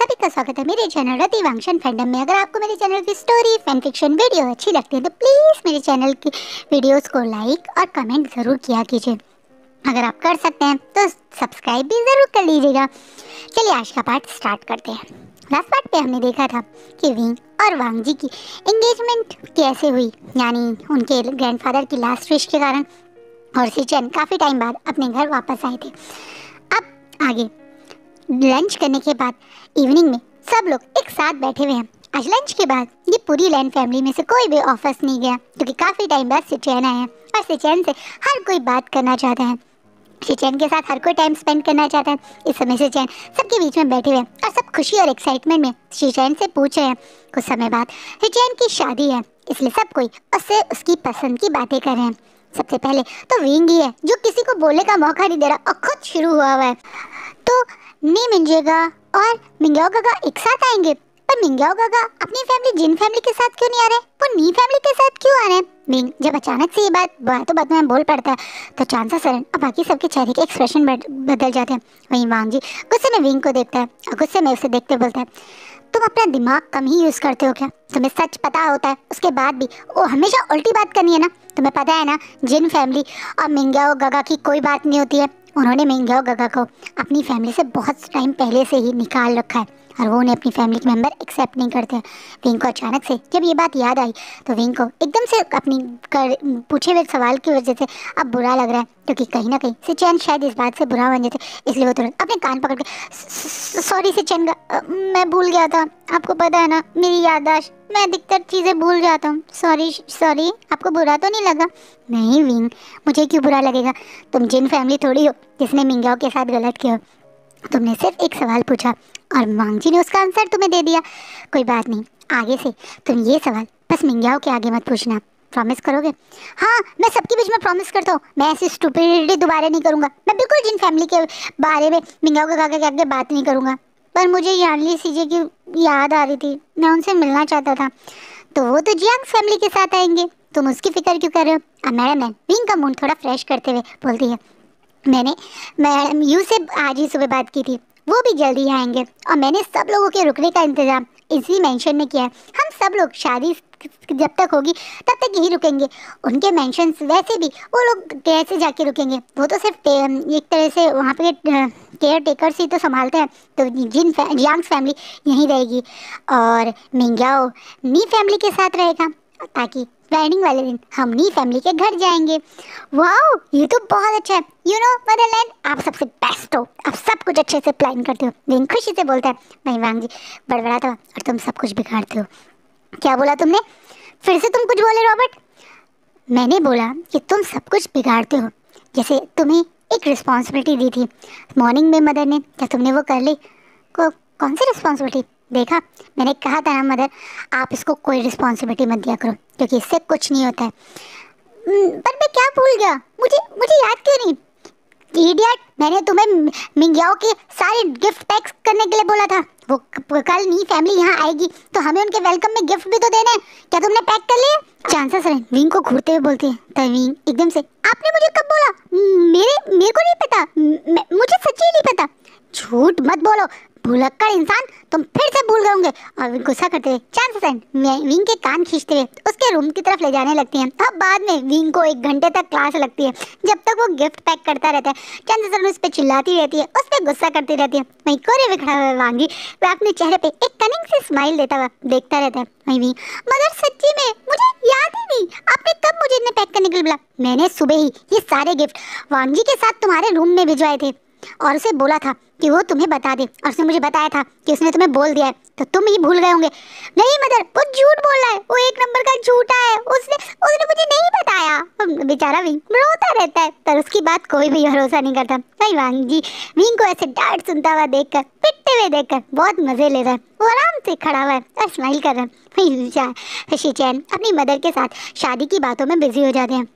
सभी का स्वागत है मेरे चैनल रतिवांशन फैंडम में। अगर आपको मेरे चैनल की स्टोरी फैन फिक्शन वीडियो अच्छी लगती है तो प्लीज़ मेरे चैनल की वीडियोस को लाइक और कमेंट ज़रूर किया कीजिए। अगर आप कर सकते हैं तो सब्सक्राइब भी ज़रूर कर लीजिएगा। चलिए आज का पार्ट स्टार्ट करते हैं। लास्ट पार्ट पे हमने देखा था कि विंग और वांग जी की एंगेजमेंट कैसे हुई, यानी उनके ग्रैंडफादर की लास्ट विश के कारण, और सिचन काफ़ी टाइम बाद अपने घर वापस आए थे। अब आगे लंच करने के बाद इवनिंग में सब लोग एक साथ बैठे हुए हैं। आज लंच के बाद ये पूरी लैन फैमिली में से कोई भी ऑफिस नहीं गया क्योंकि काफ़ी टाइम बाद सिचैन आए हैं और सिचैन से हर कोई बात करना चाहता है। सिचैन के साथ हर कोई टाइम स्पेंड करना चाहता है। इस समय सिचैन सबके बीच में बैठे हुए हैं और सब खुशी और एक्साइटमेंट में सिचैन से पूछ रहे हैं। कुछ समय बाद सिचैन की शादी है, इसलिए सब कोई उससे उसकी पसंद की बातें कर रहे हैं। सबसे पहले तो विंग ही है जो किसी को बोलने का मौका नहीं दे रहा और खुद शुरू हुआ हुआ है। तो नी मिंजेगा और मिंग्याओ गागा एक साथ आएंगे, पर मिंग्याओ गागा अपनी फैमिली जिन फैमिली के साथ क्यों नहीं आ रहे, वो नी फैमिली के साथ क्यों आ रहे हैं। मिंग जब अचानक से ये बात में बोल पड़ता है तो चांसा सरन और बाकी सबके चेहरे के एक्सप्रेशन बदल जाते हैं। वहीं वांग जी गुस्से में विंग को देखता है और गुस्से में उसे देखते बोलता है, तुम अपना दिमाग कम ही यूज़ करते हो क्या? तुम्हें सच पता होता है उसके बाद भी वो हमेशा उल्टी बात करनी है ना? तुम्हें पता है ना जिन फैमिली और मिंग्याओ गागा की कोई बात नहीं होती है। उन्होंने मिंग्याओ गागा को अपनी फैमिली से बहुत टाइम पहले से ही निकाल रखा है और वो उन्हें अपनी फैमिली के मेंबर एक्सेप्ट नहीं करते। विंग को अचानक से जब ये बात याद आई तो विंग को एकदम से अपनी पूछे हुए सवाल की वजह से अब बुरा लग रहा है, क्योंकि कहीं ना कहीं सिचैन शायद इस बात से बुरा मान जाते, इसलिए वो तुरंत अपने कान पकड़ के सॉरी सिचैन, मैं भूल गया था, आपको पता है ना मेरी याददाश्त, मैं अधिकतर चीज़ें भूल जाता हूँ, सॉरी आपको बुरा तो नहीं लगा? नहीं विंग, मुझे क्यों बुरा लगेगा? तुम जिन फैमिली थोड़ी हो जिसने मिंग्याओ के साथ गलत किया। तुमने सिर्फ एक सवाल पूछा और वांग जी ने उसका आंसर तुम्हें दे दिया। कोई बात नहीं, आगे से तुम ये सवाल बस मिंग्याओ के आगे मत पूछना। प्रॉमिस करोगे? हाँ, मैं सबके बीच में प्रॉमिस करता हूँ, मैं ऐसी स्टूपिडिटी दोबारा नहीं करूँगा। मैं बिल्कुल जिन फैमिली के बारे में मिंग्याओ के काका के आगे बात नहीं करूँगा। पर मुझे यार्ली सीजे की याद आ रही थी, मैं उनसे मिलना चाहता था। तो वो तो जियांग फैमिली के साथ आएंगे, तुम उसकी फिक्र क्यों कर रहे हो? अब मैडम विंग का मूड थोड़ा फ्रेश करते हुए बोलती है, मैंने मैडम यू से आज ही सुबह बात की थी, वो भी जल्दी आएंगे और मैंने सब लोगों के रुकने का इंतज़ाम इसी मेंशन में किया है। हम सब लोग शादी जब तक होगी तब तक यही रुकेंगे। उनके मेंशन वैसे भी वो लोग कैसे जाके रुकेंगे, वो तो सिर्फ एक तरह से वहाँ पे केयर टेकर्स ही तो संभालते हैं। तो जियांग फैमिली यहीं रहेगी और मिंग्याओ नी फैमिली के साथ रहेगा, ताकि वेडिंग वाले दिन हम नी फैमिली के घर जाएंगे। वाओ, ये तो बहुत अच्छा है। यू नो मदरलैंड, आप सबसे बेस्ट हो, आप सब कुछ अच्छे से प्लान करते हो। विंग खुशी से बोलता है। वहीं वांग जी बड़बड़ाता है, और तुम सब कुछ बिगाड़ते हो। क्या बोला तुमने? फिर से तुम कुछ बोले रॉबर्ट? मैंने बोला कि तुम सब कुछ बिगाड़ते हो। जैसे तुम्हें एक रिस्पॉन्सिबिलिटी दी थी मॉर्निंग में मदर ने, क्या तुमने वो कर ली? कौन सी रिस्पॉन्सिबिलिटी? देखा, मैंने कहा था ना मदर, आप इसको कोई रिस्पॉन्सिबिलिटी मत दिया करो क्योंकि इससे कुछ नहीं होता है। पर मैं क्या भूल गया, मुझे याद क्यों नहीं? इडियट, मैंने तुम्हें मिंग्याओ के सारे गिफ्ट पैक करने के लिए बोला था। वो कल नी फैमिली यहाँ आएगी तो हमें उनके वेलकम में गिफ्ट भी तो देने हैं। क्या तुमने पैक कर लिए? चांसा सर विंग को घूरते हुए बोलते हैं। तविंग एकदम से, आपने मुझे कब बोला? मेरे को नहीं पता, मुझे सच्ची नहीं पता। झूठ मत बोलो भुलक्कड़ इंसान, तुम फिर से भूल गए होंगे। और गुस्सा करते हुए चांस विंग के कान खींचते हुए उसके रूम की तरफ ले जाने लगती हैं। अब बाद में विंग को 1 घंटे तक क्लास लगती है जब तक वो गिफ्ट पैक करता रहता है। चांस उस पर चिल्लाती रहती है, उस पर गुस्सा करती रहती है। वहीं कोरे में खड़ा हुआ वांग जी वह अपने चेहरे पे एक कनिंग से स्माइल देता हुआ देखता रहता है। वहीं विंग, मगर सच्ची में मुझे याद ही नहीं, आपने कब मुझे इन्हें पैक करने के लिए बोला? मैंने सुबह ही ये सारे गिफ्ट वांग जी के साथ तुम्हारे रूम में भिजवाए थे और उसे बोला था कि वो तुम्हें बता दे, और उसने मुझे बताया था कि उसने तुम्हें बोल दिया है, तो तुम ही भूल गए होंगे। नहीं मदर, वो झूठ बोल रहा है, वो एक नंबर का झूठा है, उसने मुझे नहीं बताया। बेचारा विंग रोता रहता है पर उसकी बात कोई भी भरोसा नहीं करता। भाई वांग जी विंग को ऐसे डांट सुनता हुआ देखकर, पिटते हुए देखकर बहुत मजे ले रहा है। वो आराम से खड़ा हुआ है और स्माइल कर रहा है। शिचैन अपनी मदर के साथ शादी की बातों में बिजी हो जाते हैं।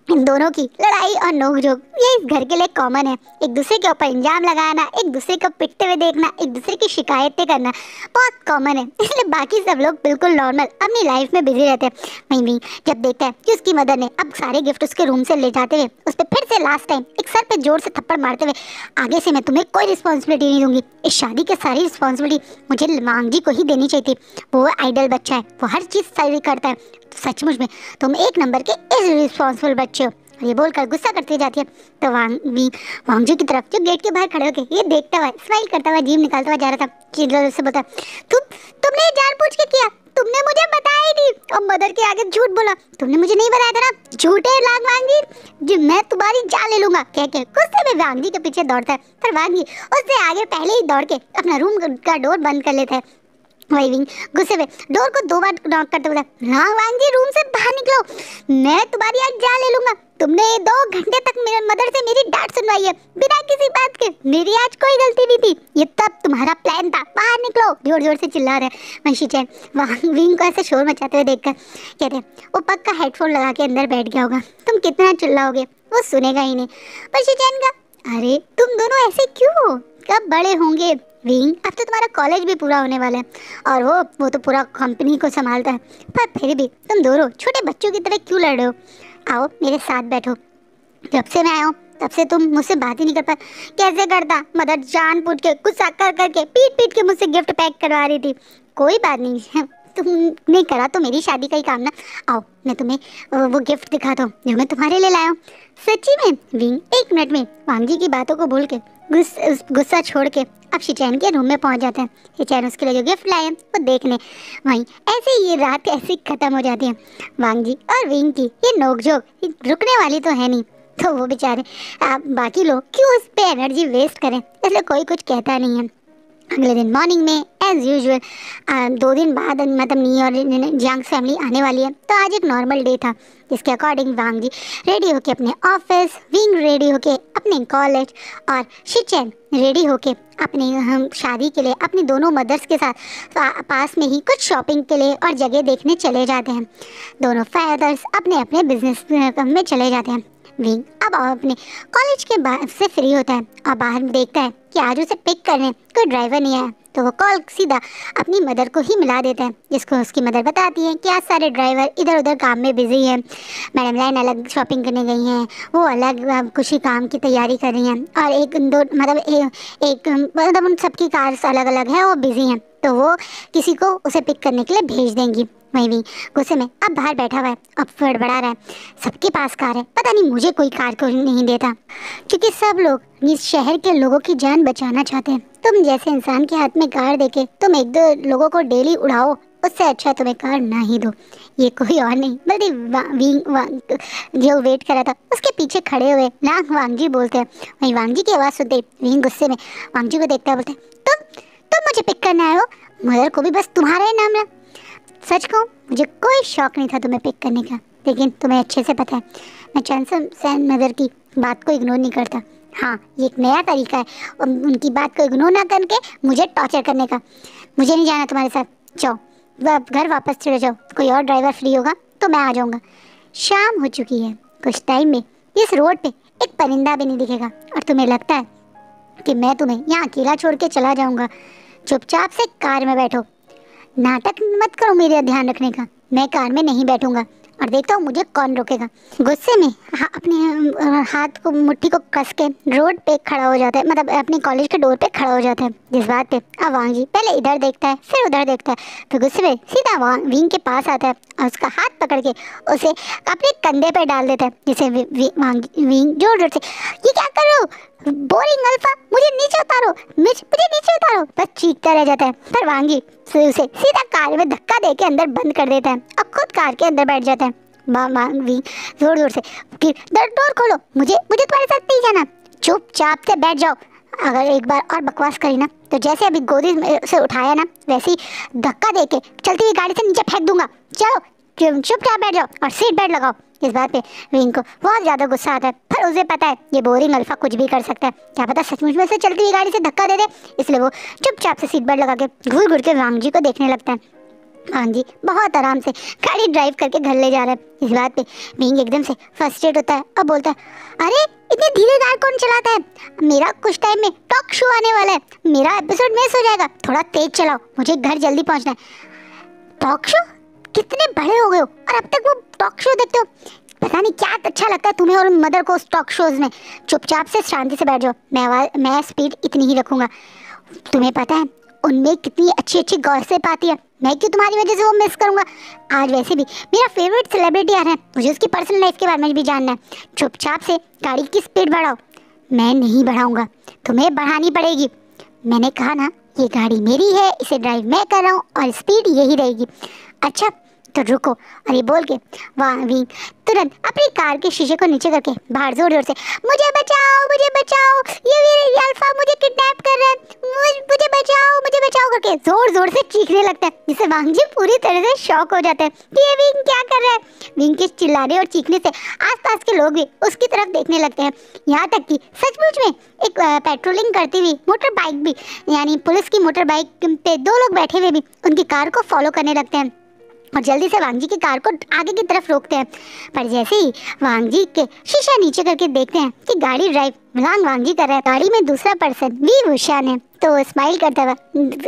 इन दोनों की लड़ाई और नोकझोंक ये इस घर के लिए कॉमन है। एक दूसरे के ऊपर इल्जाम लगाना, एक दूसरे को पिटते हुए देखना, एक दूसरे की शिकायतें करना बहुत कॉमन है। इसलिए बाकी सब लोग बिल्कुल नॉर्मल अपनी लाइफ में बिजी रहते हैं। वहीं भी जब देखता है कि उसकी मदर ने अब सारे गिफ्ट उसके रूम से ले जाते हुए उस पर फिर से लास्ट टाइम एक सर पे जोर से थप्पड़ मारते हुए, आगे से मैं तुम्हें कोई रिस्पॉन्सिबिलिटी नहीं दूंगी, इस शादी की सारी रिस्पॉन्सिबिलिटी मुझे वांगजी को ही देनी चाहिए थी, वो आइडल बच्चा है, वो हर चीज़ सही करता है, सचमुच में तुम एक नंबर के इररिस्पॉन्सिबल बच्चे हो। ये बोलकर गुस्सा करती जाती है। तो वांगजू की तरफ जो गेट के बाहर खड़े होकर ये देखता हुआ स्माइल करता हुआ जीभ निकालता हुआ जा रहा था, चिल्ला से बोलता, तुमने जानबूझ के किया, तुमने मुझे बताया ही नहीं और मदर के आगे झूठ बोला, तुमने मुझे नहीं बताया था ना, झूठे लाग वांगी जी, मैं तुम्हारी जान ले लूंगा कह के गुस्से में वांगी के पीछे दौड़ता है। पर वांगी उससे आगे पहले ही दौड़ के अपना रूम का डोर बंद कर लेता है। वही विंग गुस्से में डोर को 2 बार नॉक करते बोला, हाँ वांगी रूम से बाहर निकलो, मैं तुम्हारी आज जान ले लूंगा, तुमने 2 घंटे तक मेरे मदर से मेरी डांट सुनवाई है बिना किसी बात के, मेरी आज कोई गलती नहीं थी, ये तब तुम्हारा प्लान था, बाहर निकलो, जोर जोर से चिल्ला रहे वहीं शिचैन विंग को ऐसे शोर मचाते हुए देखकर कहते, वो पक्का हेडफोन लगा के अंदर बैठ गया होगा, तुम कितना चिल्लाओगे वो सुनेगा ही नहीं। पर शिचैन का, अरे तुम दोनों ऐसे क्यों हो, कब बड़े होंगे विंग, अब तो तुम्हारा कॉलेज भी पूरा होने वाला है और वो तो पूरा कंपनी को संभालता है, पर फिर भी तुम दोनों छोटे बच्चों की तरह क्यों लड़ रहे हो, आओ मेरे साथ बैठो, जब से मैं आया हूँ तब से तुम मुझसे बात ही नहीं कर पाए, कैसे करता, मदर जानबूझ के गुस्सा कर करके पीट पीट के मुझसे गिफ्ट पैक करवा रही थी, कोई बात नहीं तुमने करा तो मेरी शादी का ही काम ना, आओ मैं तुम्हें वो गिफ्ट दिखाता हूँ जो मैं तुम्हारे लिए लाया हूँ। सच्ची में विंग 1 मिनट में वांगी की बातों को भूल के गुस्सा छोड़ के अब शिचैन के रूम में पहुंच जाते हैं। शिचैन उसके लिए जो गिफ्ट लाए हैं वो देखने, वहीं ऐसे ही ये रात ऐसी खत्म हो जाती है। वांगी और विंग की ये नोकझोंक रुकने वाली तो है नहीं, तो वो बेचारे बाकी लोग क्यों उस पर एनर्जी वेस्ट करें, इसलिए कोई कुछ कहता नहीं है। अगले दिन मॉर्निंग में एज यूजुअल 2 दिन बाद मतलब नी और जियांग फैमिली आने वाली है, तो आज एक नॉर्मल डे था जिसके अकॉर्डिंग वांगी रेडी होके अपने ऑफिस, विंग रेडी होके अपने कॉलेज और शिचैन रेडी होके अपनी शादी के लिए अपनी दोनों मदर्स के साथ पास में ही कुछ शॉपिंग के लिए और जगह देखने चले जाते हैं। दोनों फादर्स अपने अपने बिजनेस में चले जाते हैं। विंग अब अपने कॉलेज के बाहर से फ्री होता है और बाहर देखता है कि आज उसे पिक करने कोई ड्राइवर नहीं आया, तो वो कॉल सीधा अपनी मदर को ही मिला देता है, जिसको उसकी मदर बताती है कि आज सारे ड्राइवर इधर उधर काम में बिजी हैं, मैडम लाइन अलग शॉपिंग करने गई हैं, वो अलग कुछ ही काम की तैयारी कर रही हैं और एक उन सबकी कार्स अलग अलग है, वो बिजी हैं, तो वो किसी को उसे पिक करने के लिए भेज देंगी। वहीं भी गुस्से में अब बाहर बैठा हुआ है, अब फड़बड़ा रहा है, सबके पास कार है, पता नहीं मुझे कोई कार को नहीं देता, क्योंकि सब लोग इस शहर के लोगों की जान बचाना चाहते हैं। तुम जैसे इंसान के हाथ में कार देके तुम 1-2 लोगों को डेली उड़ाओ, उससे अच्छा तुम्हें कार ना ही दो। ये कोई और नहीं बल्कि जो वेट कर रहा था उसके पीछे खड़े हुए नाग वांगजी बोलते हैं। वहीं वांगजी की आवाज़ सुनते विंग गुस्से में वांगजी को देखता बोलते, तुम मुझे पिक करने आए हो, मदर को भी बस तुम्हारा ही नाम ला। सच कहूँ मुझे कोई शौक नहीं था तुम्हें पिक करने का, लेकिन तुम्हें अच्छे से पता है मैं चैंसन सैन मदर की बात को इग्नोर नहीं करता। हाँ, ये एक नया तरीका है उनकी बात को इग्नोर ना करके मुझे टॉर्चर करने का। मुझे नहीं जाना तुम्हारे साथ, जाओ घर वापस चले जाओ, कोई और ड्राइवर फ्री होगा तो मैं आ जाऊँगा। शाम हो चुकी है, कुछ टाइम में इस रोड पे एक परिंदा भी नहीं दिखेगा और तुम्हें लगता है कि मैं तुम्हें यहाँ अकेला छोड़ के चला जाऊँगा। चुपचाप से कार में बैठो, नाटक मत करो मेरे ध्यान रखने का, मैं कार में नहीं बैठूंगा और देखता हूँ मुझे कौन रोकेगा। गुस्से में अपने हाथ को मुट्ठी को कस के रोड पे खड़ा हो जाता है, मतलब अपने कॉलेज के डोर पे खड़ा हो जाता है। जिस बात पे अब वांगी पहले इधर देखता है फिर उधर देखता है, तो गुस्से में सीधा विंग के पास आता है और उसका हाथ पकड़ के उसे अपने कंधे पे डाल देता है, जिसे विंग जोर जोर से, ये क्या कर रहे हो बोरिंग अल्फा, मुझे नीचे उतारो, मुझे नीचे उतारो, बस चीखता रह जाता है। पर वांगी उसे सीधा कार में धक्का दे के अंदर बंद कर देता है और खुद कार के अंदर बैठ जाता है। वांगी जोर जोर से, डोर खोलो, मुझे तुम्हारे साथ नहीं जाना, चुपचाप से बैठ जाओ, अगर एक बार और बकवास करी ना तो जैसे अभी गोदी से उठाया ना वैसे ही धक्का दे के चलती हुई गाड़ी से नीचे फेंक दूंगा, चलो चुपचाप बैठ जाओ और सीट बेल्ट लगाओ। इस बात पे विंग को बहुत ज़्यादा गुस्सा आता है, पर उसे पता है ये बोरिंग अल्फा कुछ भी कर सकता है, क्या पता सचमुच में से चलती हुई गाड़ी से धक्का दे दे, इसलिए वो चुपचाप से सीट बेल्ट लगा के घूर घूर के वांगजी को देखने लगता है। हाँ जी, बहुत आराम से गाड़ी ड्राइव करके घर ले जा रहा है। इस बात पे विंग एकदम से फ्रस्ट्रेट होता है और बोलता है, अरे इतनी धीरे कार कौन चलाता है? मेरा कुछ टाइम में टॉक शो आने वाला है, मेरा एपिसोड मिस हो जाएगा, थोड़ा तेज चलाओ, मुझे घर जल्दी पहुंचना है। Talk show? कितने बड़े हो गए हो और अब तक वो टॉक शो देखते हो? पता नहीं क्या अच्छा लगता है तुम्हें और मदर को उस टॉक शोज में। चुपचाप से शांति से बैठ जाओ, मैं स्पीड इतनी ही रखूंगा। तुम्हें पता है उनमें कितनी अच्छी अच्छी गॉसिप आती है, मैं क्यों तुम्हारी वजह से वो मिस करूंगा? आज वैसे भी मेरा फेवरेट सेलिब्रिटी आ रहा है, मुझे उसकी पर्सनल लाइफ के बारे में भी जानना है। चुपचाप से गाड़ी की स्पीड बढ़ाओ। मैं नहीं बढ़ाऊंगा, तुम्हें बढ़ानी पड़ेगी। मैंने कहा ना, ये गाड़ी मेरी है, इसे ड्राइव मैं कर रहा हूँ और स्पीड यही रहेगी। अच्छा तो रुको। और ये बोल के विंग तुरंत अपनी कार के शीशे को नीचे करके बाहर जोर जोर से, मुझे बचाओ, ये अल्फा मुझे किडनैप कर रहा है, मुझे बचाओ करके जोर जोर से चीखने लगता है, जिससे वांग जी पूरी तरह से शॉक हो जाता है कि ये विंग क्या कर रहा है। विंग के चिल्लाने और चीखने से आसपास के लोग भी उसकी तरफ देखने लगते हैं। यहाँ तक कि सचमुच में एक पेट्रोलिंग करती हुई मोटर बाइक भी, यानी पुलिस की मोटर बाइक पे 2 लोग बैठे हुए भी उनकी कार को फॉलो करने लगते हैं और जल्दी से वांग जी की कार को आगे की तरफ रोकते हैं। पर जैसे ही वांग जी के शीशा नीचे करके देखते हैं कि गाड़ी ड्राइव वांग जी कर रहा है, गाड़ी में दूसरा पर्सन वी वुशान है, तो स्माइल करता हुआ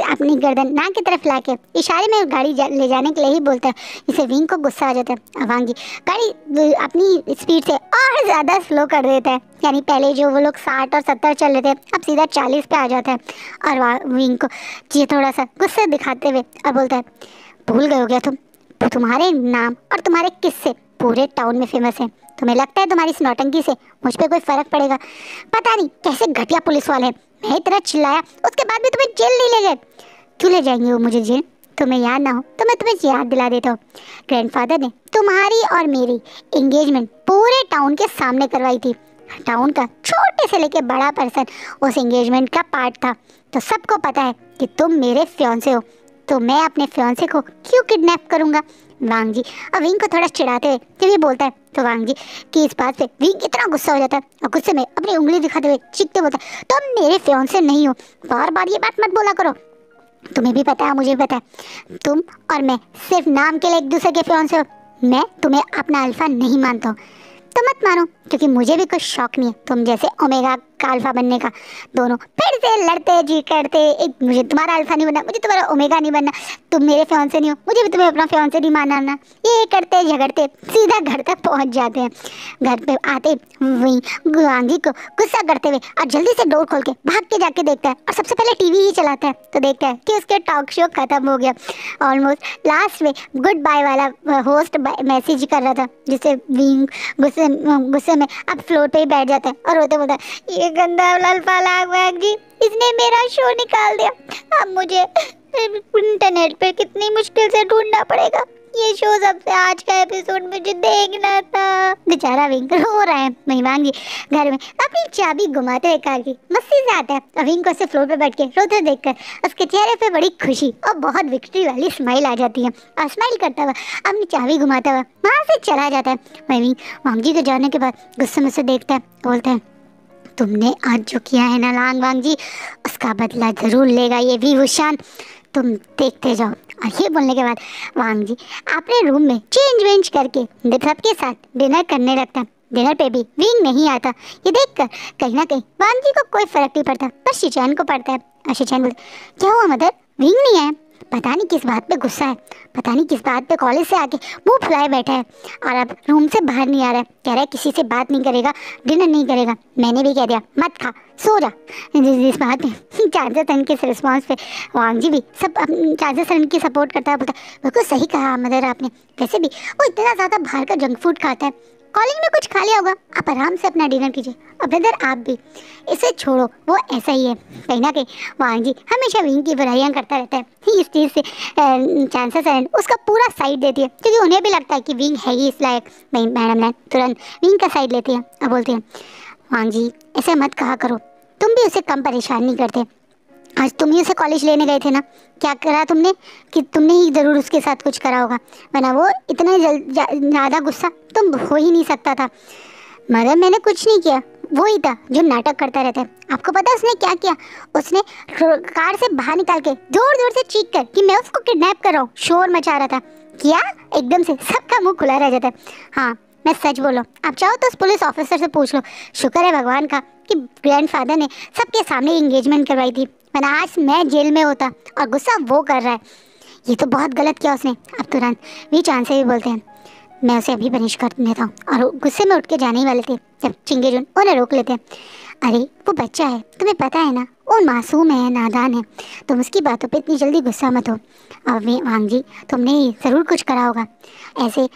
अपनी गर्दन नाक की तरफ लाके इशारे में गाड़ी ले जाने के लिए ही बोलता है। इसे विंग को गुस्सा आ जाता है। वांग जी गाड़ी अपनी स्पीड से और ज़्यादा स्लो कर देता है, यानी पहले जो वो लोग 60 और 70 चल रहे थे अब सीधा 40 पे आ जाता है। और विंग को ये थोड़ा सा गुस्सा दिखाते हुए और बोलता है, भूल गए हो क्या तुम? तो तुम्हारे नाम और तुम्हारे किस्से पूरे टाउन में फेमस हैं। तुम्हें लगता है तुम्हारी इस नौटंकी से मुझ पे कोई फर्क पड़ेगा? पता नहीं कैसे घटिया पुलिस वाले हैं, मैं इतना चिल्लाया उसके बाद भी तुम्हें जेल नहीं ले गए। क्यों ले जाएंगे वो मुझे जेल? तुम्हें याद ना हो तो मैं तुम्हें याद दिला देता हूँ। ग्रैंडफादर ने तुम्हारी और मेरी एंगेजमेंट पूरे टाउन के सामने करवाई थी। टाउन का छोटे से लेके बड़ा पर्सन उस एंगेजमेंट का पार्ट था। तो सबको पता है कि तुम मेरे फियांसे हो, तो मैं अपने फियांसे को क्यों किडनैप करूंगा? वांग जी अब विंग को थोड़ा चिढ़ाते हुए जब ये बोलता है तो वांग जी की इस बात पे विंग इतना गुस्सा हो जाता है और गुस्से में अपनी उंगली दिखाते हुए चीखते बोलता है, तुम मेरे फियांसे नहीं हो, बार बार ये बात मत बोला करो। तुम्हें भी पता है, मुझे भी पता है, तुम और मैं सिर्फ नाम के लिए एक दूसरे के फियांसे हो। मैं तुम्हें अपना अल्फा नहीं मानता हूँ तो मत मानो, क्योंकि मुझे भी कुछ शौक नहीं है तुम जैसे ओमेगा का अल्फा बनने का। दोनों फिर से लड़ते जी करते, एक मुझे तुम्हारा अल्फा नहीं बनना, मुझे तुम्हारा ओमेगा नहीं बनना, तुम मेरे फियांसे नहीं हो, मुझे भी तुम्हें अपना फियांसे नहीं मानना। ये करते झगड़ते सीधा घर तक पहुंच जाते हैं। घर पे आते वही वांग जी को गुस्सा करते हुए और जल्दी से डोर खोल के भाग के जाके देखता है और सबसे पहले टीवी ही चलाता है तो देखता है कि उसके टॉक शो खत्म हो गया। ऑलमोस्ट लास्ट में गुड बाय वाला होस्ट मैसेज कर रहा था, जिससे विंग गुस्से में अब फ्लोर पे ही बैठ जाता है और रोते बोलता है, ये गंदा अल्फा वांग जी, इसने मेरा शो निकाल दिया, अब मुझे इंटरनेट पे कितनी मुश्किल से ढूंढना पड़ेगा। ये शो सबसे आज का एपिसोड मुझे देखना था। बेचारा विंग रो रहा है। वांग जी घर में अपनी चाबी घुमाते हुए कार की मस्ती से आता है और विंग को ऐसे फ्लोर पे बैठ के रोते देखकर उसके चेहरे पे बड़ी खुशी और बहुत विक्ट्री वाली स्माइल आ जाती है और स्माइल करता हुआ अपनी चाबी घुमाता हुआ वहाँ से चला जाता है। विंग वांग जी के जाने के बाद गुस्से में से देखता है, बोलता है, तुमने आज जो किया है ना वांग जी, उसका बदला जरूर लेगा ये वी वुशान, तुम देखते जाओ। और ये बोलने के बाद वांग जी अपने रूम में चेंज वेंज करके सबके साथ डिनर करने लगता है। डिनर पे भी विंग नहीं आता। ये देखकर कहीं ना कहीं वांग जी को कोई फर्क नहीं पड़ता, बस शिचैन को पड़ता है। और शिचैन बोलते, क्या हुआ मदर, विंग नहीं आया? पता नहीं किस बात पे गुस्सा है, पता नहीं किस बात पे कॉलेज से आके मुंह फुलाए बैठा है और अब रूम से बाहर नहीं आ रहा है। कह रहा है किसी से बात नहीं करेगा, डिनर नहीं करेगा। मैंने भी कह दिया मत खा, सो जा। इस बात में चार्जर सन के रिस्पॉन्स पे वांग जी भी सब चार्जर सन की सपोर्ट करता है, बोलता बिल्कुल सही कहा मदर आपने, वैसे भी वो इतना ज़्यादा बाहर का जंक फूड खाता है, कॉलिंग में कुछ खा लिया होगा, आप आराम से अपना डिनर कीजिए। और ब्रदर आप भी इसे छोड़ो, वो ऐसा ही है। कहीं ना कहीं वांग जी हमेशा विंग की बुराइयां करता रहता है। इस चीज़ से चांसेस हैं उसका पूरा साइड देती है, क्योंकि उन्हें भी लगता है कि विंग है ही इस लायक। नहीं मैडम ने तुरंत विंग का साइड लेती है और बोलते हैं, वांग जी ऐसे मत कहा करो, तुम भी उसे कम परेशान नहीं करते। आज तुम ही उसे कॉलेज लेने गए थे ना, क्या करा तुमने कि तुमने ही ज़रूर उसके साथ कुछ करा होगा, वरना वो इतना ज़्यादा गुस्सा तुम हो ही नहीं सकता था। मगर मैंने कुछ नहीं किया, वही था जो नाटक करता रहता है। आपको पता है उसने क्या किया? उसने कार से बाहर निकाल के जोर जोर से चीख कर कि मैं उसको किडनैप कर रहा हूँ शोर मचा रहा था। क्या? एकदम से सबका मुंह खुला रह जाता है। हाँ, मैं सच बोलो, आप चाहो तो उस पुलिस ऑफिसर से पूछ लो। शुक्र है भगवान का कि ग्रैंडफादर ने सबके सामने एंगेजमेंट करवाई थी, वरना आज मैं जेल में होता। और गुस्सा वो कर रहा है। ये तो बहुत गलत किया उसने। अब तुरंत वी चांद से भी बोलते हैं, मैं उसे अभी पनिश कर देता हूँ। और वो गुस्से में उठ के जाने ही वाले थे जब चिंगेजुन उन्हें रोक लेते हैं। अरे वो बच्चा है, तुम्हें पता है ना, वो मासूम है, नादान है, तुम उसकी बातों पे इतनी जल्दी गुस्सा मत हो। अब वांग जी, तुमने ज़रूर कुछ करा होगा ऐसे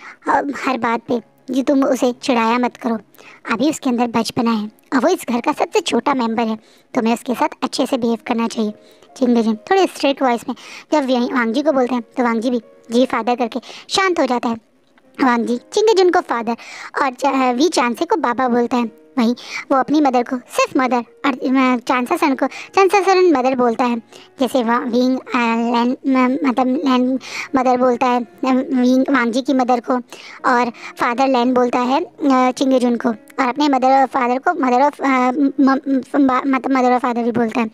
हर बात पे जी, तुम उसे चिढ़ाया मत करो। अभी उसके अंदर बचपना है और वो इस घर का सबसे छोटा मेंबर है। तुम्हें उसके साथ अच्छे से बिहेव करना चाहिए। चिंगेजुन थोड़े स्ट्रेट वॉइस में जब वांग जी को बोलते हैं तो वांग जी भी जी फादर करके शांत हो जाता है। वांग जी चिंगेजुन को फादर और वी चांसे को बाबा बोलता है। वहीं वो अपनी मदर को सिर्फ मदर और चांसासन को चांसासन मदर बोलता है। जैसे विंग लैंड मतलब लैंड मदर बोलता है विंग वांग जी की मदर को, और फादर लैंड बोलता है चिंगेजुन को, और अपने मदर और फादर को मदर ऑफ मतलब मदर और फादर भी बोलता है।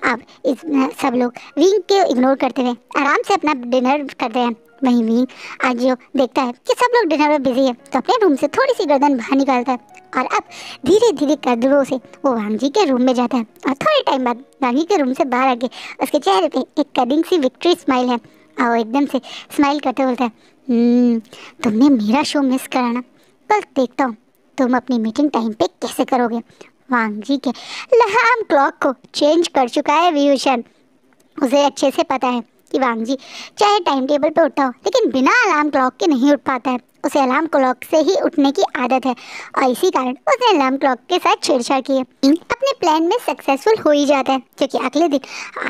अब इस सब लोग विंग के इग्नोर करते हुए आराम से अपना डिनर करते हैं। वहीं विंग आज जो देखता है कि सब लोग डिनर में बिजी है तो अपने रूम से थोड़ी सी गर्दन बाहर निकालता है और अब धीरे धीरे कदमों से वो वांग जी के रूम में जाता है। और थोड़े टाइम बाद वांग जी के रूम से बाहर आके उसके चेहरे पे एक कनिंग सी विक्ट्री स्माइल है और वो एकदम से स्माइल करते बोलता है, तुमने मेरा शो मिस करा ना, कल देखता हूँ तुम अपनी मीटिंग टाइम पे कैसे करोगे। वांग जी के अलार्म क्लॉक को चेंज कर चुका है व्यूशन। उसे अच्छे से पता है कि वांग जी चाहे टाइम टेबल पे उठा हो लेकिन बिना अलार्म क्लॉक के नहीं उठ पाता है। उसे अलार्म क्लॉक से ही उठने की आदत है और इसी कारण उसने अलार्म क्लॉक के साथ छेड़छाड़ की है। अपने प्लान में सक्सेसफुल हो ही जाता है क्योंकि अगले दिन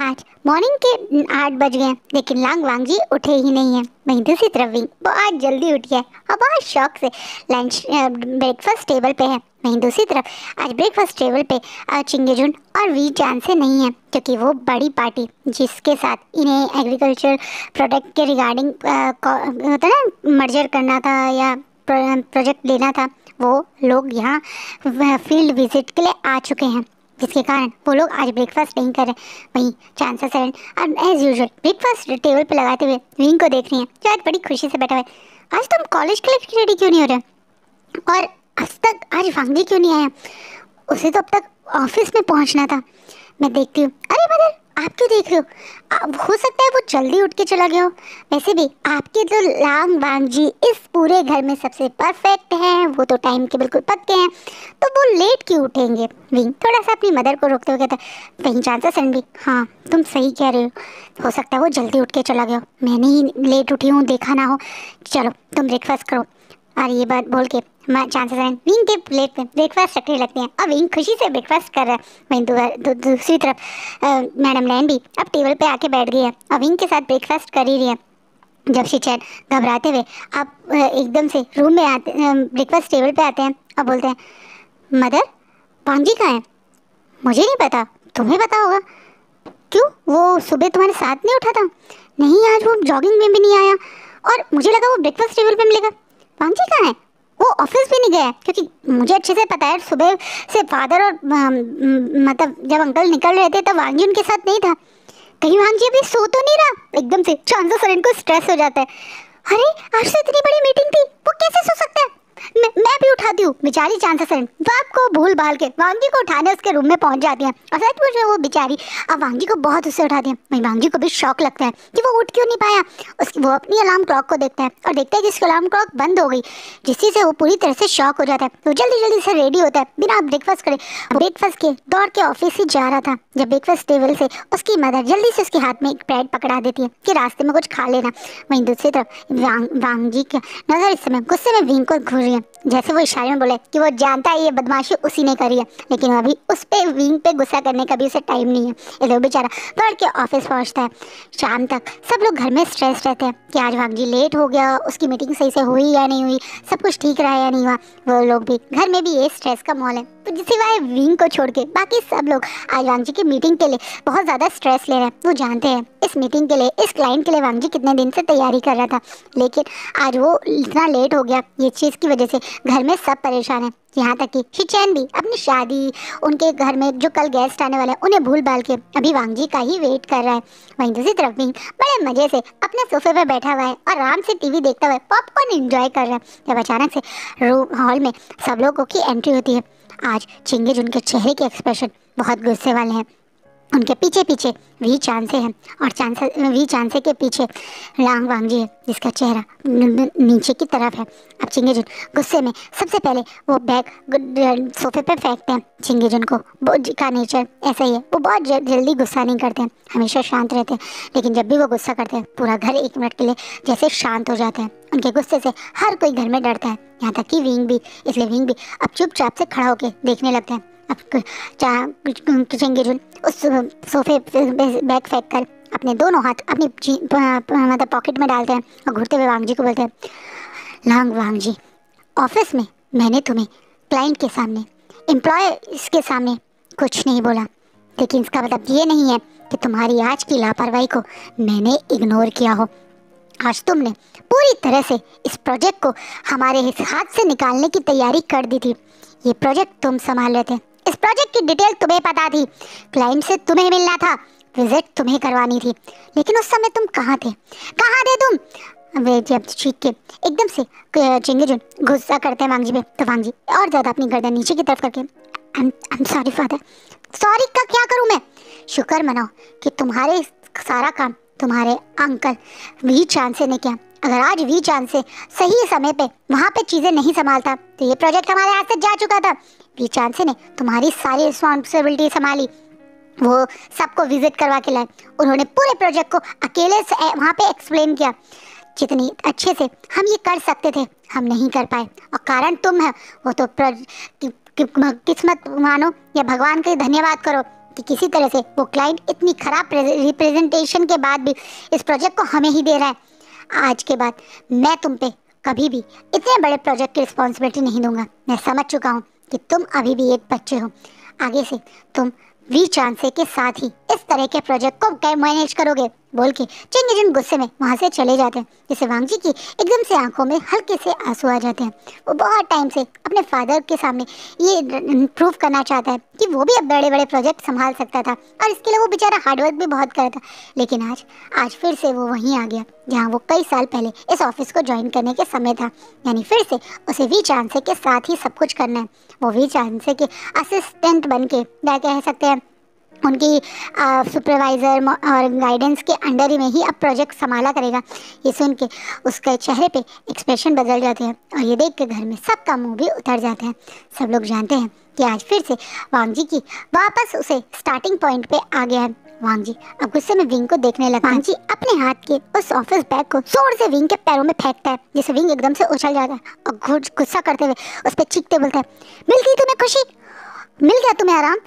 आज मॉर्निंग के 8 बज गए लेकिन वांग जी उठे ही नहीं है। वहीं दूसरी तरफ विंग बहुत जल्दी उठ गया और बहुत शौक से लंच ब्रेकफास्ट टेबल पे है। वहीं दूसरी तरफ आज ब्रेकफास्ट टेबल पे चिंगेजुन और वी चांद से नहीं है क्योंकि वो बड़ी पार्टी जिसके साथ इन्हें एग्रीकल्चर प्रोडक्ट के रिगार्डिंग होता है ना मर्जर करना था या प्रोजेक्ट लेना था, वो लोग यहाँ फील्ड विजिट के लिए आ चुके हैं जिसके कारण वो लोग आज ब्रेकफास्ट नहीं कर रहे। वहीं चांसा sir as usual breakfast table पे लगाते हुए विंग को देख रही हैं जो आज बड़ी खुशी से बैठा हुआ है। आज तुम कॉलेज के लिए रेडी क्यों नहीं हो रहे? और अब तक आज वांग जी क्यों नहीं आया? उसे तो अब तक ऑफिस में पहुंचना था। मैं देखती हूँ, अरे मदर आप क्यों देख रहे हो? हो सकता है वो जल्दी उठ के चला गया हो। वैसे भी आपके तो वांग जी इस पूरे घर में सबसे परफेक्ट हैं, वो तो टाइम के बिल्कुल पक्के हैं, तो वो लेट क्यों उठेंगे? विंग थोड़ा सा अपनी मदर को रोकते हुए कहता है, वहीं चांसा सन भी, हाँ तुम सही कह रहे हो सकता है वो जल्दी उठ के चला गया हो, मैंने ही लेट उठी हूँ देखा ना हो। चलो तुम ब्रेकफास्ट करो। और ये बात बोल के चांसेस विंग के प्लेट में ब्रेकफास्ट रखने लगते हैं और विंग खुशी से ब्रेकफास्ट कर रहा है। वहीं दूसरी तरफ मैडम लैन भी अब टेबल पे आके बैठ गई है और विंग के साथ ब्रेकफास्ट कर ही रही है जब शिचैन घबराते हुए अब एकदम से रूम में आते ब्रेकफास्ट टेबल पे आते हैं और बोलते हैं, मदर वांग जी कहाँ है? मुझे नहीं पता, तुम्हें पता होगा। क्यों, वो सुबह तुम्हारे साथ नहीं उठा था? नहीं, आज वो जॉगिंग में भी नहीं आया और मुझे लगा वो ब्रेकफास्ट टेबल पे मिलेगा। वांग जी कहाँ है? वो ऑफिस भी नहीं गया क्योंकि मुझे अच्छे से पता है सुबह से फादर और मतलब जब अंकल निकल रहे थे तब वांग जी उनके साथ नहीं था। कहीं वांग जी अभी सो तो नहीं रहा? एकदम से चांसा सरेन को स्ट्रेस हो जाता है। अरे आज से इतनी बड़ी मीटिंग थी, वो कैसे सो सकता है? मैं भी उठाती हूँ। बेचारी चांसा सरेन बाप को भूल भाल के वांग जी को उठाने उसके रूम में पहुंच जाती है और सच मुझे वो बेचारी अब वांग जी को बहुत उससे उठाती है। वहीं वांग जी को भी शौक लगता है कि वो उठ क्यों नहीं पाया। उसकी वो अपनी अलार्म क्लॉक को देखता है और देखता है कि उसकी अलार्म क्लॉक बंद हो गई, जिससे से वो पूरी तरह से शॉक हो जाता है। तो जल्दी जल्दी से रेडी होता है बिना ब्रेकफास्ट करे। ब्रेकफास्ट के दौड़ के ऑफिस ही जा रहा था जब ब्रेकफास्ट टेबल से उसकी मदर जल्दी से उसके हाथ में एक ब्रेड पकड़ा देती है कि रास्ते में कुछ खा लेना। वहीं दूसरी तरफ वांग जी की नजर इस समय गुस्से में विंग को घूर रही है, जैसे वो इशारे में बोले कि वो जानता है ये बदमाशी उसी ने करी है, लेकिन अभी उस पे विंग पे गुस्सा करने का भी उसे टाइम नहीं है। इसलिए वो बेचारा दौड़ के ऑफिस पहुंचता है। शाम तक सब लोग घर में स्ट्रेस रहते हैं कि आज वांग जी लेट हो गया, उसकी मीटिंग सही से हुई या नहीं हुई, सब कुछ ठीक रहा या नहीं हुआ। वो लोग भी घर में भी ये स्ट्रेस का माहौल है, तो सिवाय विंग को छोड़ के बाकी सब लोग आज वांग जी की मीटिंग के लिए बहुत ज़्यादा स्ट्रेस ले रहे हैं। वो जानते हैं इस मीटिंग के लिए, इस क्लाइंट के लिए वांग जी कितने दिन से तैयारी कर रहा था, लेकिन आज वो इतना लेट हो गया। ये चीज़ की वजह वजह से घर में सब परेशान हैं, यहाँ तक कि शिचैन भी अपनी शादी, उनके घर में जो कल गेस्ट आने वाले हैं उन्हें भूल भाल के अभी वांग जी का ही वेट कर रहा है। वहीं दूसरी तरफ विंग बड़े मजे से अपने सोफे पर बैठा हुआ है और आराम से टीवी देखता हुआ पॉपकॉर्न एंजॉय कर रहा है, जब अचानक से रूम हॉल में सब लोगों की एंट्री होती है। आज चिंगेज उनके चेहरे के एक्सप्रेशन बहुत गुस्से वाले हैं। उनके पीछे पीछे वी चांसे हैं और वी चांसे के पीछे लांग वांग जी है, जिसका चेहरा नीचे की तरफ है। अब चिंगेजुन गुस्से में सबसे पहले वो बैग सोफे पे फेंकते हैं। चिंगेजुन को का नेचर ऐसा ही है, वो बहुत जल्दी गुस्सा नहीं करते हैं, हमेशा शांत रहते हैं। लेकिन जब भी वो गुस्सा करते हैं पूरा घर 1 मिनट के लिए जैसे शांत हो जाता है। उनके गुस्से से हर कोई घर में डरता है, यहाँ तक कि विंग भी। इसलिए विंग भी अब चुपचाप से खड़ा होकर देखने लगते हैं। अब चिंगेजुन उस सोफे बैग फेंक कर अपने दोनों हाथ अपनी मतलब पॉकेट में डालते हैं और घूरते हुए वांग जी को बोलते हैं, लांग वांग जी, ऑफिस में मैंने तुम्हें क्लाइंट के सामने, एम्प्लॉयर्स के सामने कुछ नहीं बोला, लेकिन इसका मतलब ये नहीं है कि तुम्हारी आज की लापरवाही को मैंने इग्नोर किया हो। आज तुमने पूरी तरह से इस प्रोजेक्ट को हमारे हाथ से निकालने की तैयारी कर दी थी। ये प्रोजेक्ट तुम संभाल रहे थे, इस प्रोजेक्ट की डिटेल तुम्हें पता थी, क्लाइंट से तुम्हें मिलना था, विजिट तुम्हें करवानी थी, लेकिन उस समय तुम कहाँ थे? कहाँ थे तुम? वे जब चीख के एकदम से चिंगेजुन गुस्सा करते हैं वांग जी पे, तो वांग जी और ज़्यादा अपनी गर्दन नीचे की तरफ करके, I am sorry father. Sorry का क्या करूँ मैं? शुक्र मनाओ कि तुम्हारे सारा काम तुम्हारे अंकल वी चांसे ने किया। अगर आज वी चांस से सही समय पे वहाँ पे चीज़ें नहीं संभालता तो ये प्रोजेक्ट हमारे हाथ से जा चुका था। वी चांसे ने तुम्हारी सारी रिस्पॉन्सिबिलिटी संभाली, वो सबको विजिट करवा के लाए, उन्होंने पूरे प्रोजेक्ट को अकेले से वहाँ पे एक्सप्लेन किया। जितनी अच्छे से हम ये कर सकते थे हम नहीं कर पाए, और कारण तुम है। वो तो किस्मत मानो या भगवान का धन्यवाद करो कि किसी तरह से वो क्लाइंट इतनी खराब रिप्रेजेंटेशन के बाद भी इस प्रोजेक्ट को हमें ही दे रहा है। आज के बाद मैं तुम पे कभी भी इतने बड़े प्रोजेक्ट की रिस्पॉन्सिबिलिटी नहीं दूंगा। मैं समझ चुका हूँ कि तुम अभी भी एक बच्चे हो, आगे से तुम वी चांसे के साथ ही इस तरह के प्रोजेक्ट को कैसे मैनेज करोगे, बोल के चिंगेजुन गुस्से में वहाँ से चले जाते हैं, जिससे वांग जी की एकदम से आंखों में हल्के से आंसू आ जाते हैं। वो बहुत टाइम से अपने फादर के सामने ये प्रूव करना चाहता है कि वो भी अब बड़े बड़े प्रोजेक्ट संभाल सकता था, और इसके लिए वो बेचारा हार्डवर्क भी बहुत कर था। लेकिन आज फिर से वो वहीं आ गया जहाँ वो कई साल पहले इस ऑफिस को ज्वाइन करने के समय था, यानी फिर से उसे वी चांसे के साथ ही सब कुछ करना है। वो वी चांसे के असिस्टेंट बन के क्या कह सकते हैं, उनकी सुपरवाइज़र और गाइडेंस के अंडर ही में ही अब प्रोजेक्ट संभाला करेगा। ये सुन के उसके चेहरे पे एक्सप्रेशन बदल जाते हैं और ये देख के घर में सबका मुंह भी उतर जाता है। सब लोग जानते हैं कि आज फिर से वांग जी की वापस उसे स्टार्टिंग पॉइंट पे आ गया है। वांग जी अब गुस्से में विंग को देखने लगा। वांग जी अपने हाथ के उस ऑफिस बैग को जोर से विंग के पैरों में फेंकता है, जिससे विंग एकदम से उछल जाता है और गुस्सा करते हुए उस पर चीखते बोलता है, मिल गई तुम्हें खुशी, मिल गया तुम्हें आराम,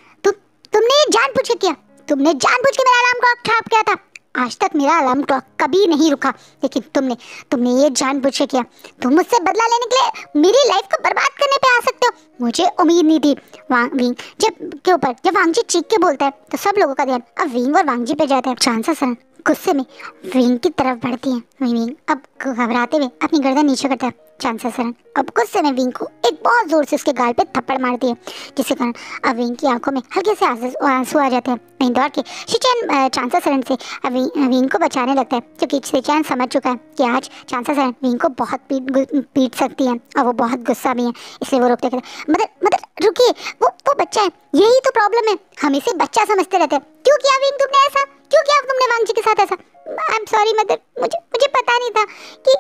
तुमने जानबूझ के किया, तुमने जानबूझ के मेरा अलार्म क्लॉक खराब किया था। आज तक मेरा अलार्म क्लॉक कभी नहीं रुका, लेकिन तुमने ये जानबूझ के किया। तुम मुझसे बदला लेने के लिए मेरी लाइफ को बर्बाद करने पे आ सकते हो, मुझे उम्मीद नहीं थी। विंग जब वांग जी चीख के बोलता है तो सब लोगों का ध्यान अब विंग और वांग जी पे जाता है। चांसा सरन गुस्से में विंग की तरफ बढ़ती है। विंग अब घबराते हुए अपनी गर्दन नीचे करता है। चांसा सरन अब गुस्से में विंग को एक बहुत जोर से उसके गाल पे थप्पड़ मारती है, जिसके कारण अब विंग की आंखों में हल्के से आंसू आ जाते हैं। वहीं दौड़ के शिचैन चांसा सरन से विंग को बचाने लगता है, क्योंकि शिचैन समझ चुका है कि आज चांसा सरन विंग को बहुत पीट सकती है और वो बहुत गुस्सा भी है, इसलिए वो रोकते कहते मदर रुकिए, वो बच्चा है, यही तो प्रॉब्लम है, हम इसे बच्चा समझते रहते हैं। क्यों किया विंग तुमने ऐसा, क्यों किया तुमने वांग जी के साथ ऐसा? आई एम सॉरी मदर, मुझे पता नहीं था कि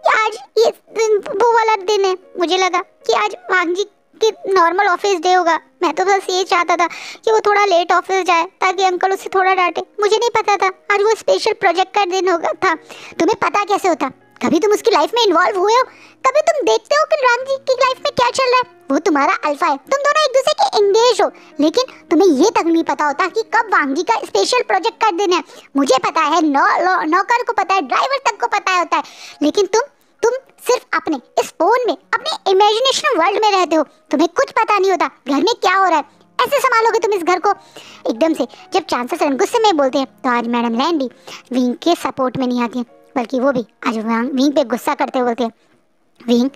आज ये वो वाला दिन है। मुझे लगा कि आज वांग जी कि नॉर्मल ऑफिस डे होगा, मैं तो बस ये चाहता था कि वो थोड़ा लेट ऑफिस जाए ताकि अंकल उसे थोड़ा डांटे। मुझे नहीं पता था आज वो स्पेशल प्रोजेक्ट का दिन होगा था। तुम्हें पता कैसे होता? कभी तुम उसकी लाइफ में इन्वॉल्व हुए हो? कभी तुम देखते हो कि राम जी की लाइफ में क्या चल रहा है? वो तुम्हारा अल्फा है, तुम दोनों एक दूसरे के एंगेज हो, लेकिन तुम्हें ये तक नहीं पता होता कि कब वांग जी का स्पेशल प्रोजेक्ट का दिन है। मुझे पता है, नौकर को पता है, ड्राइवर तक को पता होता है, लेकिन तुम सिर्फ अपने इस फोन में, अपने इमेजिनेशन वर्ल्ड में रहते हो। तुम्हें कुछ पता नहीं होता घर में क्या हो रहा है। ऐसे संभालोगे तुम इस घर को? एकदम से जब चांसलर सरन गुस्से में बोलते हैं तो आज मैडम लैन भी विंग के सपोर्ट में नहीं आती है, बल्कि वो भी आज विंग पे गुस्सा करते हुए बोलते हैं, विंग,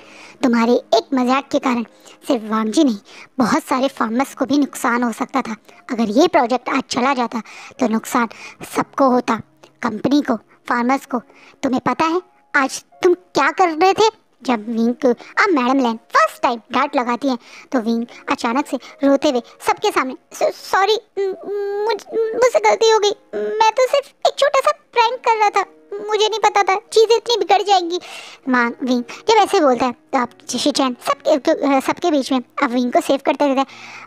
तुम्हारे एक मजाक के कारण सिर्फ वांगजी नहीं, बहुत सारे फार्मर्स को भी नुकसान हो सकता था। अगर ये प्रोजेक्ट आज चला जाता तो नुकसान सबको होता, कंपनी को, फार्मर्स को। तुम्हें पता है आज तुम क्या कर रहे थे? जब विंग को अब मैडम लैन फर्स्ट टाइम डांट लगाती है तो विंग अचानक से रोते हुए सबके सामने, सॉरी, मुझसे गलती हो गई, मैं तो सिर्फ एक छोटा सा प्रैंक कर रहा था, मुझे नहीं पता था चीजें इतनी बिगड़ जाएंगी। मां विंग जब ऐसे बोलता है तो आप शिचैन सबके बीच में अब विंग को सेव करते रहता है।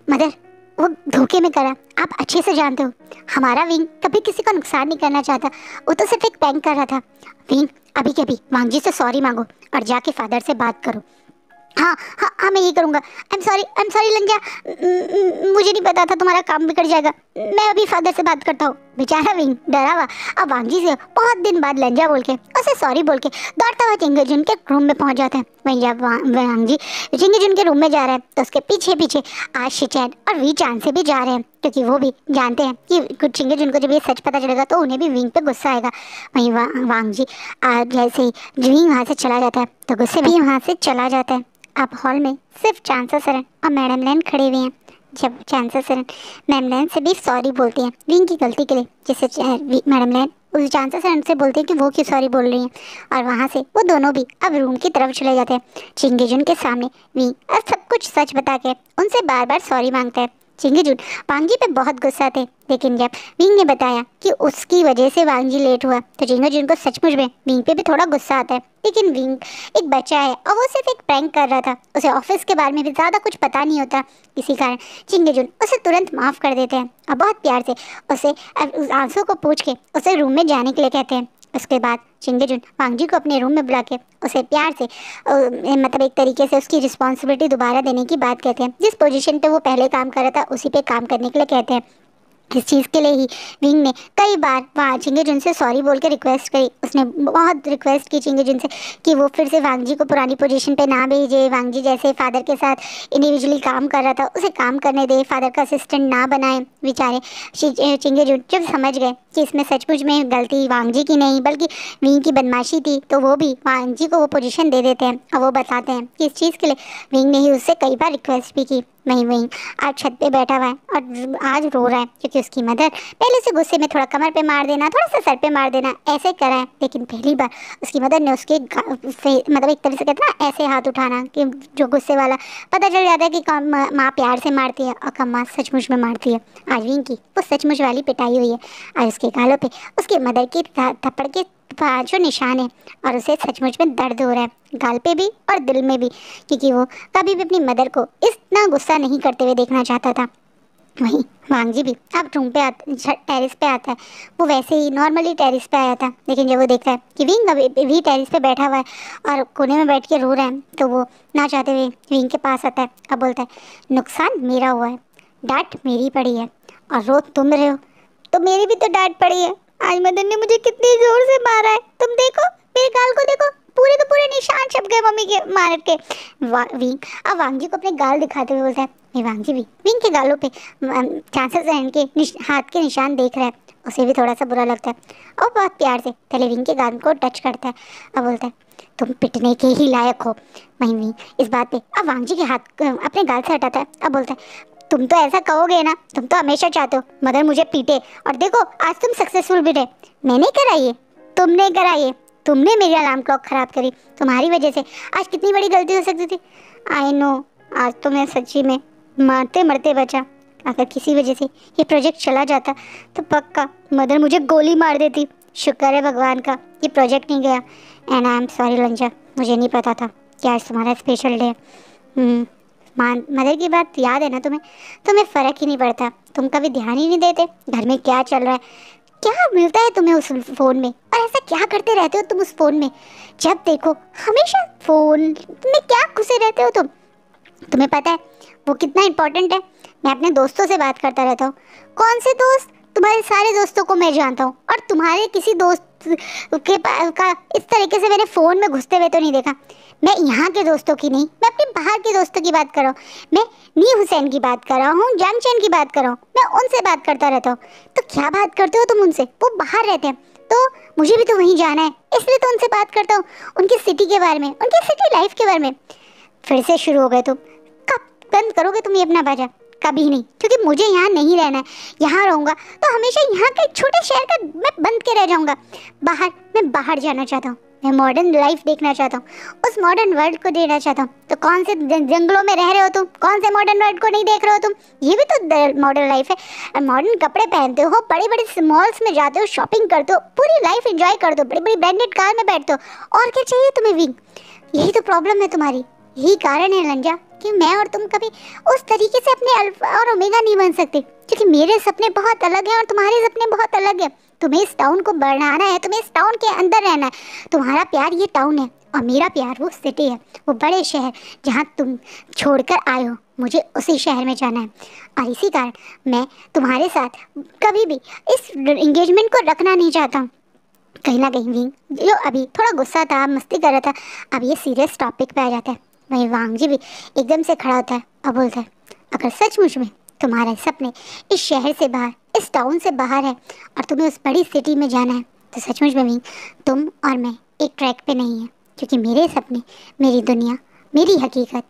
मदर, वो धोखे में करा, आप अच्छे से जानते हो हमारा विंग कभी किसी को नुकसान नहीं करना चाहता, वो तो सिर्फ एक प्रैंक कर रहा था। विंग अभी के अभी वांगजी से सॉरी मांगो और जाके फादर से बात करो। हाँ हाँ हाँ, मैं ये करूँगा। आई एम सॉरी लंजा, मुझे नहीं पता था तुम्हारा काम बिगड़ जाएगा, मैं अभी फादर से बात करता हूँ। बेचारा विंग डरा हुआ अब वांगजी से बहुत दिन बाद लंजा बोल के उसे सॉरी बोल के दौड़ता हुआ चिंगेजुन के रूम में पहुंच जाता है। वहीं जब वांगजी चिंगेजुन के रूम में जा रहा है तो उसके पीछे पीछे आज शिचैन और वी चांद से भी जा रहे हैं, क्योंकि वो भी जानते हैं कि चिंगेजुन को जब ये सच पता चलेगा तो उन्हें भी विंग पे गुस्सा आएगा। वहीं वांगजी जैसे ही विंग वहाँ से चला जाता है तो गुस्से भी वहाँ से चला जाता है। अब हॉल में सिर्फ चांसा सरन और मैडम लैन खड़े हुए हैं। जब चांसा सरन मैडम लैन से भी सॉरी बोलती हैं विंग की गलती के लिए, जिससे मैडम लैन उस चांसा सरन से बोलते हैं कि वो क्यों सॉरी बोल रही हैं, और वहाँ से वो दोनों भी अब रूम की तरफ चले जाते हैं। चिंगेजुन के सामने विंग अब सब कुछ सच बता के उनसे बार बार सॉरी मांगता है। चिंगेजुन वांगजी पे बहुत गुस्सा थे, लेकिन जब विंग ने बताया कि उसकी वजह से वांगजी लेट हुआ तो चिंगेजुन को सचमुच में विंग पे भी थोड़ा गुस्सा आता है। लेकिन विंग एक बच्चा है और वो सिर्फ एक प्रैंक कर रहा था, उसे ऑफिस के बारे में भी ज़्यादा कुछ पता नहीं होता, इसी कारण चिंगेजुन उसे तुरंत माफ़ कर देते हैं और बहुत प्यार से उसे आंसू को पूछ के उसे रूम में जाने के लिए कहते हैं। उसके बाद चिंगेजुन वांगजी को अपने रूम में बुला के उसे प्यार से मतलब एक तरीके से उसकी रिस्पॉन्सिबिलिटी दोबारा देने की बात कहते हैं। जिस पोजीशन पे वो पहले काम कर रहा था उसी पे काम करने के लिए कहते हैं। इस चीज़ के लिए ही विंग ने कई बार वहाँ चिंगेजुन से सॉरी बोल के रिक्वेस्ट करी। उसने बहुत रिक्वेस्ट की चिंगेजुन से कि वो फिर से वांगजी को पुरानी पोजीशन पे ना भेजे, वांगजी जैसे फादर के साथ इंडिविजुअली काम कर रहा था उसे काम करने दे, फादर का असिस्टेंट ना बनाए। बेचारे चिंगेजुन जब समझ गए कि इसमें सचमुच में गलती वांगजी की नहीं बल्कि विंग की बदमाशी थी, तो वो भी वांगजी को वो पोजीशन दे देते हैं और वो बताते हैं कि इस चीज़ के लिए विंग ने ही उससे कई बार रिक्वेस्ट भी की। वहीं आज छत पे बैठा हुआ है और आज रो रहा है क्योंकि उसकी मदर पहले से गुस्से में थोड़ा कमर पे मार देना, थोड़ा सा सर पे मार देना ऐसे करा है, लेकिन पहली बार उसकी मदर ने उसके मतलब एक तरह से कहते ना ऐसे हाथ उठाना कि जो गुस्से वाला पता चल जाता है कि कम माँ प्यार से मारती है और कम माँ सचमुच में मारती है। आज विंग की वो सचमुच वाली पिटाई हुई है। आज उसके गालों पे उसकी मदर की थप्पड़ के जो निशान है और उसे सचमुच में दर्द हो रहा है, गाल पे भी और दिल में भी, क्योंकि वो कभी भी अपनी मदर को इतना गुस्सा नहीं करते हुए देखना चाहता था। वहीं वांगजी भी अब रूम पे टेरिस पे आता है। वो वैसे ही नॉर्मली टेरिस पे आया था, लेकिन जब वो देखता है कि विंग अभी भी टेरिस पे बैठा हुआ है और कोने में बैठ के रो रहा है, तो वो ना चाहते हुए विंग के पास आता है और बोलता है नुकसान मेरा हुआ है, डांट मेरी पड़ी है और रो तुम रहे हो, तो मेरी भी तो डांट पड़ी है। आज मदर ने मुझे कितनी जोर से मारा है, तुम देखो मेरे गाल को देखो, पूरे के पूरे निशान छप गए मम्मी के मार के। विंग अब वांगजी को अपने गाल दिखाते हुए बोलता है, मैं वांगजी भी विंग के गालों पे चांसेस रहने के हाथ के निशान देख रहा है, उसे भी थोड़ा सा बुरा लगता है और बहुत प्यार से पहले विंग के गाल को टच करता है और बोलता है तुम पिटने के ही लायक हो। वहीं विंग इस बात पे अब वांगजी के हाथ अपने गाल से हटाता है और बोलता है तुम तो ऐसा कहोगे ना, तुम तो हमेशा चाहते हो मदर मुझे पीटे, और देखो आज तुम सक्सेसफुल भी रहे। मैंने कराई, तुमने कराई, तुमने मेरी अलार्म क्लॉक खराब करी, तुम्हारी वजह से आज कितनी बड़ी गलती हो सकती थी। आई नो आज तो मैं सच्ची में मरते मरते बचा, अगर किसी वजह से ये प्रोजेक्ट चला जाता तो पक्का मदर मुझे गोली मार देती। शुक्र है भगवान का ये प्रोजेक्ट नहीं गया। एंड आई एम सॉरी लंजा, मुझे नहीं पता था कि आज तुम्हारा स्पेशल डे। मदर की बात याद है ना तुम्हें फ़र्क ही नहीं पड़ता, तुम कभी ध्यान ही नहीं देते घर में क्या चल रहा है, क्या मिलता है तुम्हें उस फ़ोन में, और ऐसा क्या करते रहते हो तुम उस फ़ोन में, जब देखो हमेशा फ़ोन में क्या घुसे रहते हो तुम। तुम्हें पता है वो कितना इम्पोर्टेंट है। मैं अपने दोस्तों से बात करता रहता हूँ। कौन से दोस्त? तुम्हारे सारे दोस्तों को मैं जानता हूँ, और तुम्हारे किसी दोस्त का इस तरीके से मैंने फ़ोन में घुसते हुए तो नहीं देखा। मैं यहाँ के दोस्तों की नहीं, मैं अपने बाहर के दोस्तों की बात कर रहा हूँ। मैं नी हुसैन की बात कर रहा हूँ, जंगचैन की बात कर रहा हूँ, मैं उनसे बात करता रहता हूँ। तो क्या बात करते हो तुम उनसे? वो बाहर रहते हैं, तो मुझे भी तो वहीं जाना है, इसलिए तो उनसे बात करता हूँ, उनकी सिटी के बारे में, उनकी सिटी लाइफ के बारे में। फिर से शुरू हो गए तुम। कब बंद करोगे तुम ये अपना बाजा? कभी नहीं, क्योंकि मुझे यहाँ नहीं रहना है। यहाँ रहूँगा तो हमेशा यहाँ के छोटे शहर का मैं बंद के रह जाऊँगा। मैं बाहर जाना चाहता हूँ, मैं मॉडर्न लाइफ देखना चाहता हूँ, उस मॉडर्न वर्ल्ड को देखना चाहता हूँ। तो कौन से जंगलों में रह रहे हो तुम? कौन से मॉडर्न वर्ल्ड को नहीं देख रहे हो तुम? ये भी तो मॉडर्न लाइफ है। मॉडर्न कपड़े पहनते हो, बड़े बड़े मॉल्स में जाते हो, शॉपिंग करते हो, पूरी लाइफ एंजॉय करते हो, बड़ी बड़ी ब्रांडेड कार में बैठते हो। और क्या चाहिए तुम्हें विंग? यही तो प्रॉब्लम है तुम्हारी, यही कारण है रंजा कि मैं और तुम कभी उस तरीके से अपने अल्फा और ओमेगा नहीं बन सकते, क्योंकि मेरे सपने बहुत अलग हैं और तुम्हारे सपने बहुत अलग हैं। तुम्हें इस टाउन को बढ़ाना है, तुम्हें इस टाउन के अंदर रहना है। तुम्हारा प्यार ये टाउन है और मेरा प्यार वो सिटी है, वो बड़े शहर जहाँ तुम छोड़कर आए हो। मुझे उसी शहर में जाना है और इसी कारण मैं तुम्हारे साथ कभी भी इस एंगेजमेंट को रखना नहीं चाहता हूँ। कहीं ना कहीं विंग जो अभी थोड़ा गुस्सा था, मस्ती कर रहा था, अब ये सीरियस टॉपिक पे आ जाता है। वहीं वांग जी भी एकदम से खड़ा होता है और बोलता है, अगर सचमुच में तुम्हारे सपने इस शहर से बाहर, इस टाउन से बाहर है और तुम्हें उस बड़ी सिटी में जाना है, तो सचमुच में विंग तुम और मैं एक ट्रैक पे नहीं है। क्योंकि मेरे सपने, मेरी दुनिया, मेरी हकीकत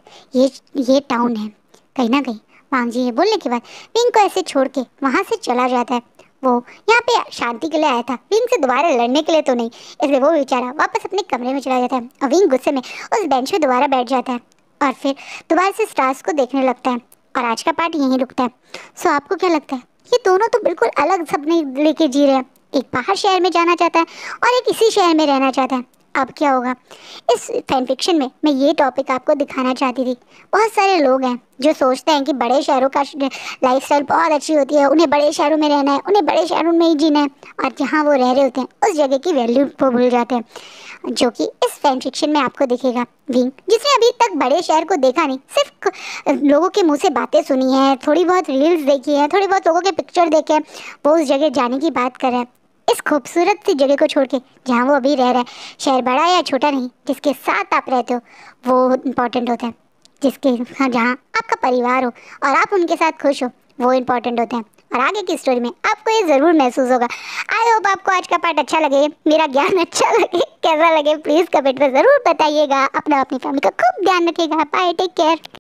ये टाउन है। कहीं ना कहीं वांग जी ये बोलने के बाद विंग को ऐसे छोड़ के वहाँ से चला जाता है। वो यहाँ पे शांति के लिए आया था, विंग से दोबारा लड़ने के लिए तो नहीं। इसलिए वो बेचारा वापस अपने कमरे में चला जाता है और विंग गुस्से में उस बेंच पे दोबारा बैठ जाता है और फिर दोबारा से स्टार्स को देखने लगता है। और आज का पार्ट यहीं रुकता है। सो आपको क्या लगता है? ये दोनों तो बिल्कुल अलग सपने लेके जी रहे हैं। एक बाहर शहर में जाना चाहता है और एक इसी शहर में रहना चाहता है। अब क्या होगा? इस फैन फिक्शन में मैं ये टॉपिक आपको दिखाना चाहती थी। बहुत सारे लोग हैं जो सोचते हैं कि बड़े शहरों का लाइफस्टाइल बहुत अच्छी होती है, उन्हें बड़े शहरों में रहना है, उन्हें बड़े शहरों में ही जीना है, और जहाँ वो रह रहे होते हैं उस जगह की वैल्यू को भूल जाते हैं, जो कि इस फैन फिक्शन में आपको दिखेगा। विंग जिसने अभी तक बड़े शहर को देखा नहीं, सिर्फ लोगों के मुँह से बातें सुनी है, थोड़ी बहुत रील्स देखी है, थोड़ी बहुत लोगों के पिक्चर देखे हैं, वो उस जगह जाने की बात कर रहा है। इस खूबसूरत सी जगह को छोड़ के जहाँ वो अभी रह रहा है, शहर बड़ा या छोटा नहीं, जिसके साथ आप रहते हो वो इम्पोर्टेंट होता है। जिसके हाँ, जहाँ आपका परिवार हो और आप उनके साथ खुश हो, वो इम्पोर्टेंट होते हैं। और आगे की स्टोरी में आपको ये ज़रूर महसूस होगा। आई होप आपको आज का पार्ट अच्छा लगे, मेरा ज्ञान अच्छा लगे। कैसा लगे प्लीज़ कमेंट में ज़रूर बताइएगा। अपना अपनी फैमिली का खूब ध्यान रखिएगा। Bye, take care.